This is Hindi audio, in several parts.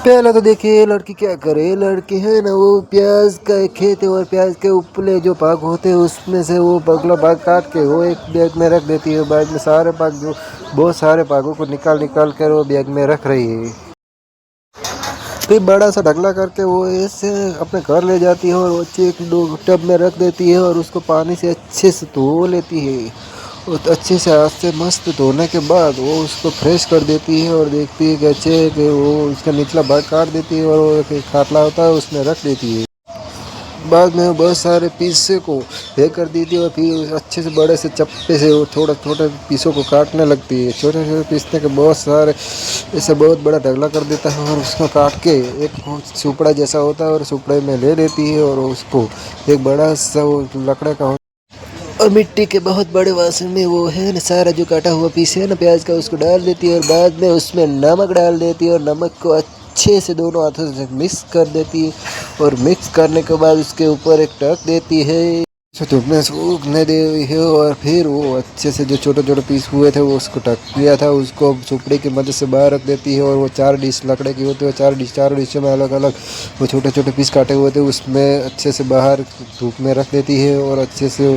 पहले तो देखिए लड़की क्या करे, लड़की है ना वो प्याज का एक खेत है और प्याज के उपले जो भाग होते हैं उसमें से वो अगला भाग काट के वो एक बैग में रख देती है। बैग में सारे भाग जो बहुत सारे भागों को निकाल निकाल कर वो बैग में रख रही है। फिर बड़ा सा ढगला करके वो ऐसे अपने घर ले जाती है और वो एक दो टब में रख देती है और उसको पानी से अच्छे से धो लेती है। और अच्छे से हाथ से मस्त धोने के बाद वो उसको फ्रेश कर देती है और देखती है कि अच्छे कि वो उसका निचला भाग काट देती है और वो एक खाटला होता है उसमें रख देती है। बाद में वो बहुत सारे पीसे को हे कर देती है और फिर अच्छे से बड़े से चप्पे से वो थोड़ा छोटे पीसों को काटने लगती है। छोटे छोटे पीसने के बहुत सारे ऐसे बहुत बड़ा ढगला कर देता है और उसको काट के एक सुपड़ा जैसा होता है और सुपड़े में ले लेती है और उसको एक बड़ा सा वो लकड़े का और मिट्टी के बहुत बड़े वासन में वो है ना सारा जो काटा हुआ पीस है ना प्याज का उसको डाल देती है और बाद में उसमें नमक डाल देती है और नमक को अच्छे से दोनों हाथों से मिक्स कर देती है और मिक्स करने के बाद उसके ऊपर एक ढक देती है, धूप में सूखने दे है। और फिर वो अच्छे से जो छोटे छोटे पीस हुए थे वो उसको ढक दिया था उसको सुपड़े की मदद से बाहर रख देती है और वो 4 डिश लकड़े की होती है। 4 डिशों में अलग अलग वो छोटे छोटे पीस काटे हुए थे उसमें अच्छे से बाहर धूप में रख देती है और अच्छे से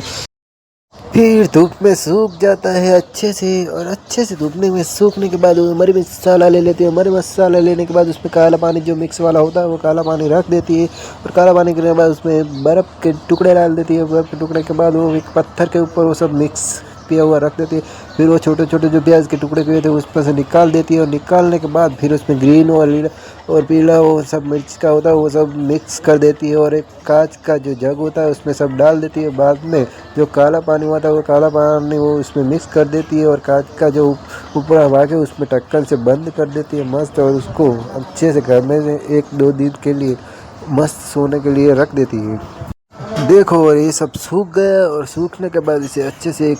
फिर धूप में सूख जाता है अच्छे से। और अच्छे से धूपने में सूखने के बाद वो मरी मसाला ले लेती है। मरी मसाला लेने के बाद उसमें काला पानी जो मिक्स वाला होता है वो काला पानी रख देती है और काला पानी के बाद उसमें बर्फ़ के टुकड़े डाल देती है। बर्फ़ के टुकड़े के बाद वो एक पत्थर के ऊपर वो सब मिक्स पिया हुआ रख देती है। फिर वो छोटे छोटे जो प्याज के टुकड़े किए थे उस पर से निकाल देती है और निकालने के बाद फिर उसमें ग्रीन और पीला वो सब मिर्च का होता है वो सब मिक्स कर देती है और एक कांच का जो जग होता है उसमें सब डाल देती है। बाद में जो काला पानी होता है वो काला पानी वो उसमें मिक्स कर देती है और कांच का जो ऊपर भाग है उसमें ढक्कन से बंद कर देती है मस्त और उसको अच्छे से घर में 1-2 दिन के लिए मस्त सोने के लिए रख देती है। देखो और ये सब सूख गया और सूखने के बाद इसे अच्छे से एक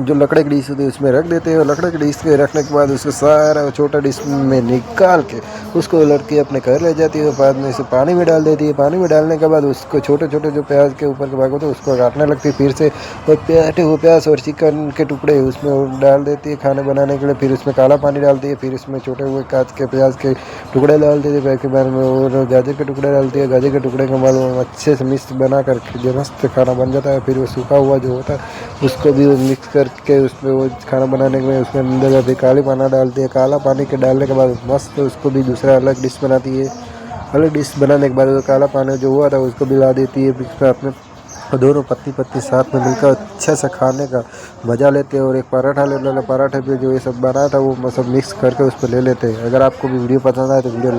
जो लकड़े की डिश होती है उसमें रख देते हैं और लकड़े की डिश में रखने के बाद उसको सारा छोटा डिश में निकाल के उसको लड़की अपने घर ले जाती है। बाद में इसे पानी में डाल देती है। पानी में डालने के बाद उसको छोटे छोटे जो प्याज के ऊपर के भाग होते हैं उसको काटने लगती है फिर से और काटे हुए प्याज और चिकन के टुकड़े उसमें डाल देती है खाने बनाने के लिए। फिर उसमें काला पानी डालती है फिर उसमें छोटे हुए कांच के प्याज के टुकड़े डाल देती है। के बारे में और गाजर के टुकड़े डालती है। गाजर के टुकड़े के बाद वो अच्छे से मिक्स बना कर जो मस्त खाना बन जाता है। फिर वो सूखा हुआ जो होता है उसको भी वो मिक्स करके उसमें वो खाना बनाने के लिए उसमें अंदर अभी काली पाना डालती है। काला पानी के डालने के बाद मस्त उसको भी दूसरा अलग डिश बनाती है। अलग डिश बनाने के बाद वो काला पानी जो हुआ था उसको भी ला देती है बीच में अपने दोनों पत्नी पत्नी साथ में मिलकर अच्छा सा खाने का मज़ा लेते हैं। और एक पराठा ले लेना पराठे पे जो ये सब बना था वो सब मिक्स करके उस पर ले लेते हैं। अगर आपको भी वीडियो पसंद आए तो वीडियो